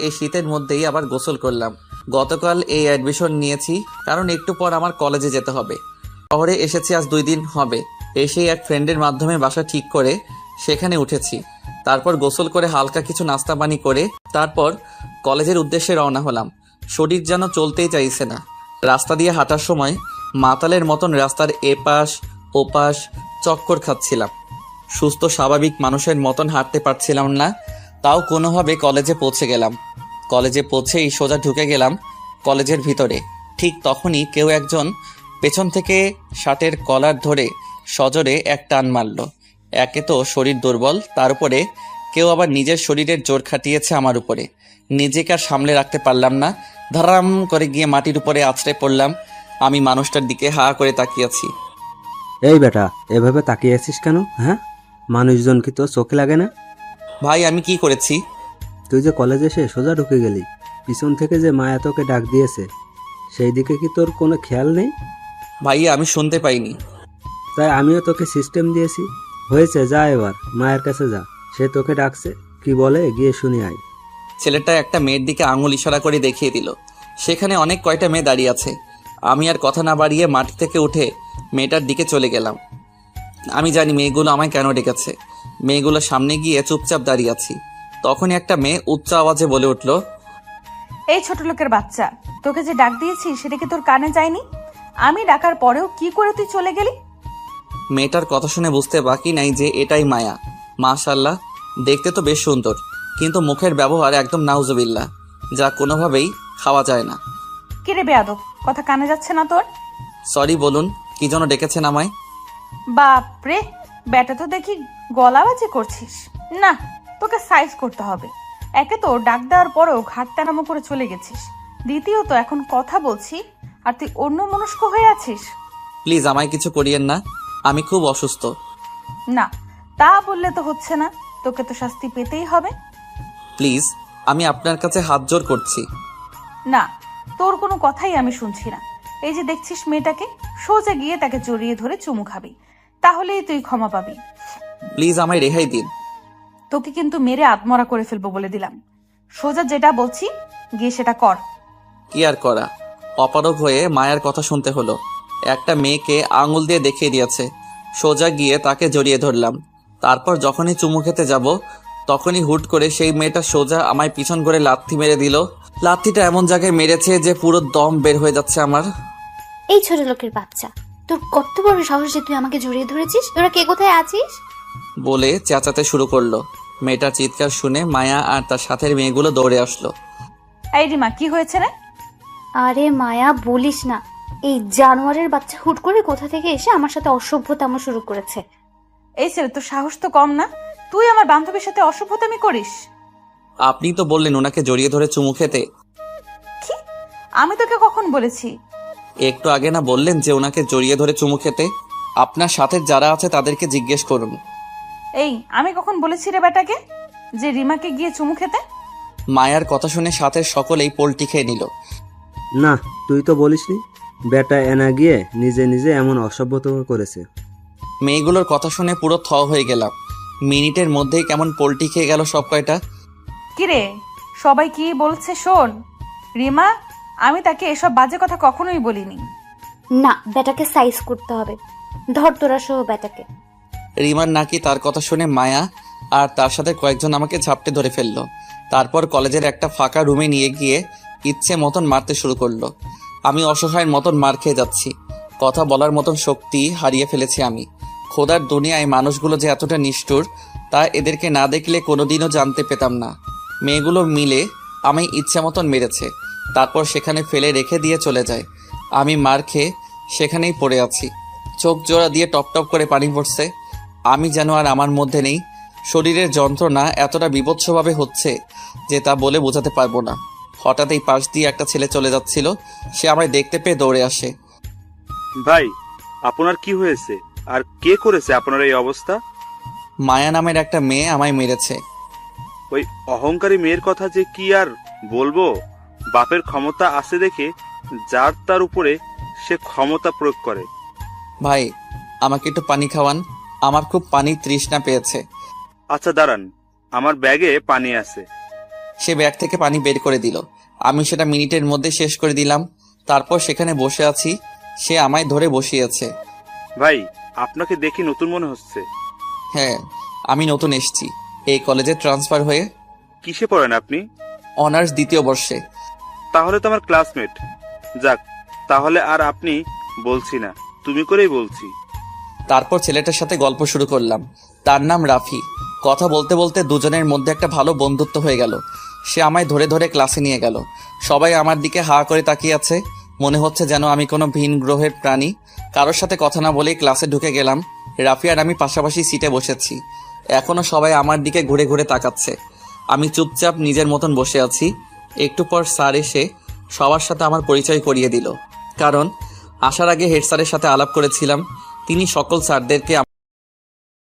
এই শীতের মধ্যেই আবার গোসল করলাম। গতকাল এই অ্যাডমিশন নিয়েছি, কারণ একটু পর আমার কলেজে যেতে হবে। শহরে এসেছি আজ 2 দিন হবে। এসেই এক ফ্রেন্ডের মাধ্যমে বাসা ঠিক করে সেখানে উঠেছি। তারপর গোসল করে হালকা কিছু নাস্তা পানি করে তারপর কলেজের উদ্দেশ্যে রওনা হলাম। শরীর যেন চলতেই চাইছে না। রাস্তা দিয়ে হাঁটার সময় মাতালের মতন রাস্তার এপাশ ওপাশ চক্কর খাচ্ছিলাম। সুস্থ স্বাভাবিক মানুষের মতন হাঁটতে পারছিলাম না, তাও কোনোভাবে কলেজে পৌঁছে গেলাম। কলেজে পৌঁছেই সোজা ঢুকে গেলাম কলেজের ভিতরে। ঠিক তখনই কেউ একজন পেছন থেকে শার্টের কলার ধরে সজোরে এক টান মারল। একে তো শরীর দুর্বল, তার উপরে কেউ আবার নিজের শরীরের জোর খাটিয়েছে আমার উপরে। নিজেকে আর সামলে রাখতে পারলাম না, ধারাম করে গিয়ে মাটির উপরে আছড়ে পড়লাম। আমি মানুষটার দিকে হা করে তাকিয়েছি। এই বেটা, এভাবে তাকিয়ে আছিস কেন? হ্যাঁ, মানুষজন কি তোর চোখে লাগে না? ভাই আমি কি করেছি? তুই যে কলেজে এসে সোজা ঢুকে গেলি, পিছন থেকে যে মায়া তোকে ডাক দিয়েছে সেই দিকে কি তোর কোনো খেয়াল নেই? ভাইয়া আমি শুনতে পাইনি। তাই আমিও তোকে সিস্টেম দিয়েছি। হয়েছে, যা এবার মায়ের কাছে যা, সে তোকে ডাকছে, কি বলে গিয়ে শুনে আয়। ছেলেটা একটা মেয়ের দিকে আঙুল ইশারা করে দেখিয়ে দিল। সেখানে অনেক কয়টা মেয়ে দাঁড়িয়ে আছে। আমি আর কথা না বাড়িয়ে মাটি থেকে উঠে মেয়েটার দিকে চলে গেলাম। আমি জানি মেয়েগুলো আমায় কেন ডেকেছে। মেয়েগুলোর সামনে গিয়ে চুপচাপ দাঁড়িয়ে আছি। তখনই একটা মেয়ে উচ্চ আওয়াজে বলে উঠল, এই ছোট লোকের বাচ্চা, তোকে যে ডাক দিয়েছি সেটা কি তোর কানে যায়নি? আমি ডাকার পরেও কি করে তুই চলে গেলি? মেয়েটার কথা শুনে বুঝতে বাকি নাই যে এটাই মায়া। মাশাআল্লাহ, দেখতে তো বেশ সুন্দর, কিন্তু মুখের ব্যবহার একদম নাউজুবিল্লাহ, যা কোনোভাবেই খাওয়া যায় না। কিরে বেয়াদব, কথা কানে যাচ্ছে না তোর? সরি, বলুন কি জন্য ডেকেছেন আমায়? বাপরে, ব্যাটা তো দেখি গলাবাজি করছিস। না, তোকে সাইজ করতে হবে। একে তো ডাক দেওয়ার পরেও ঘাট টানামো করে চলে গেছিস, দ্বিতীয়ত এখন কথা বলছি আর তুই অন্য মনস্ক হয়ে আছিস। প্লিজ আমায় কিছু করিয়েন না, আমি খুব অসুস্থ। না, তা বললে তো হচ্ছে না, তোকে তো শাস্তি পেতেই হবে। প্লিজ, আমি আপনার কাছে হাত জোড় করছি। না, তোর কোনো কথাই আমি শুনছি না। এই যে দেখছিস মেয়েটাকে, সোজা গিয়ে তাকে জড়িয়ে ধরে চুমু খাবি, তাহলেই তুই ক্ষমা পাবি। প্লিজ আমায় রেহাই দিন। তোকে কিন্তু মেরে আত্মরা করে ফেলবো বলে দিলাম। সোজা যেটা বলছি গিয়ে সেটা কর। কি আর করা, অপারগ হয়ে মায়ের কথা শুনতে হলো। একটা মেয়েকে আঙুল দিয়ে দেখিয়ে দিয়েছে, সোজা গিয়ে তাকে জড়িয়ে ধরলাম। তারপর যখনই চুমু খেতে যাব তখনই হুট করে সেই মেয়েটা সোজা আমায় পিছন করে লাথি মেরে দিল। লাথিটা এমন জায়গায় মেরেছে যে পুরো দম বের হয়ে যাচ্ছে আমার। এই ছোট লোকের বাচ্চা, তোর কত বড় সাহস যে তুই আমাকে জড়িয়ে ধরেছিস? তোরা কে কোথায় আছিস? বলে চেঁচাতে শুরু করলো। মেয়েটার চিৎকার শুনে মায়া আর তার সাথের মেয়েগুলো দৌড়ে আসলো। এই রিমা, কি হয়েছে রে? আরে মায়া, বলিস না, এই জানোয়ারের বাচ্চা হুট করে কোথা থেকে এসে আমার সাথে অসভ্যতামো শুরু করেছে। এই ছেলে, তোর সাহস তো কম না, তুই আমার বান্ধবীর সাথে অসভ্যতামি করিস। আপনি তো বললেন ওনাকে জড়িয়ে ধরে চুমু খেতে। কি? আমি তোকে কখন বলেছি? একটু আগে না বললেন যে ওনাকে জড়িয়ে ধরে চুমু খেতে? আপনার সাথে যারা আছে তাদেরকে জিজ্ঞেস করুন। এই, আমি কখন বলেছি রে বেটাকে যে রিমাকে গিয়ে চুমু খেতে? মায়ার কথা শুনে সাথের সকলেই পোল্টি খেয়ে নিল। না, তুই তো বলিসনি। বেটা এনা গিয়ে নিজে নিজে এমন অসভ্যতা করেছে। মেয়েগুলোর কথা শুনে পুরো থ হয়ে গেলাম। মিনিটের মধ্যেই কেমন পোল্টি খেয়ে গেল সব কয়টা। কিরে, সবাই কি বলছে শোন। রিমা, আমি তাকে এসব বাজে কথা কখনোই বলিনি। না, বেটাকে সাইজ করতে হবে। ধর তোরা সহ বেটাকে। রিমার নাকি তার কথা শুনে মায়া আর তার সাথে কয়েকজন আমাকে ঝাপটে ধরে ফেললো। তারপর কলেজের একটা ফাঁকা রুমে নিয়ে গিয়ে ইচ্ছে মতন মারতে শুরু করলো। আমি অসহায়ের মতন মার খেয়ে যাচ্ছি। কথা বলার মতন শক্তি হারিয়ে ফেলেছি আমি। খোদার দুনিয়ায় মানুষগুলো যে এতটা নিষ্ঠুর তা এদেরকে না দেখলে কোনোদিনও জানতে পেতাম না। মেয়েগুলো মিলে আমায় ইচ্ছে মতন মেরেছে, তারপর সেখানে ফেলে রেখে দিয়ে চলে যায়। আমি মার খেয়ে সেখানেই পড়ে আছি। চোখ জোড়া দিয়ে টপ টপ করে পানি পড়ছে। আমি যেন আর আমার মধ্যে নেই। শরীরের যন্ত্রণা এতটা বিভৎসভাবে হচ্ছে যে তা বলে বোঝাতে পারবো না। হঠাৎ এই পাশ দিয়ে একটা ছেলে চলে যাচ্ছিল, সে আমায় দেখতে পেয়ে দৌড়ে আসে। ভাই, আপনার কি হয়েছে আর কে করেছে আপনার এই অবস্থা? মায়া নামের একটা মেয়ে আমায় মেরেছে। ওই অহংকারী মেয়ের কথা যে কি আর বলবো। বাপের ক্ষমতা আছে দেখে যার তার উপরে সে ক্ষমতা প্রয়োগ করে। ভাই আমাকে একটু পানি খাওয়ান, আমার খুব পানি তৃষ্ণা পেয়েছে। আচ্ছা দাঁড়ান, আমার ব্যাগে পানি আছে। সে ব্যাগ থেকে পানি বের করে দিল। আমি সেটা মিনিটের মধ্যে শেষ করে দিলাম। তারপর সেখানে বসে আছি, সে আমায় ধরে বসিয়েছে। ভাই, আপনাকে দেখি নতুন মনে হচ্ছে। হ্যাঁ, আমি নতুন এসেছি এই কলেজে ট্রান্সফার হয়ে। কিসে পড়েন আপনি? অনার্স দ্বিতীয় বর্ষে। তাহলে তো আমার ক্লাসমেট। যাক, তাহলে আর আপনি বলছি না, তুমি করেই বলছি। তারপর ছেলেটার সাথে গল্প শুরু করলাম। তার নাম রাফি। কথা বলতে বলতে দুজনের মধ্যে একটা ভালো বন্ধুত্ব হয়ে গেল। সে আমায় ধরে ধরে ক্লাসে নিয়ে গেল। সবাই আমার দিকে হা করে তাকিয়ে আছে, মনে হচ্ছে যেন আমি কোনো ভিন গ্রহের প্রাণী। কারোর সাথে কথা না বলেই ক্লাসে ঢুকে গেলাম। রাফি আর আমি পাশাপাশি সিটে বসেছি। এখনো সবাই আমার দিকে ঘুরে ঘুরে তাকাচ্ছে। আমি চুপচাপ নিজের মতন বসে আছি। একটু পর স্যার এসে সবার সাথে আমার পরিচয় করিয়ে দিল। কারণ আসার আগে হেড স্যারের সাথে আলাপ করেছিলাম। তিনি সকল স্যারদেরকে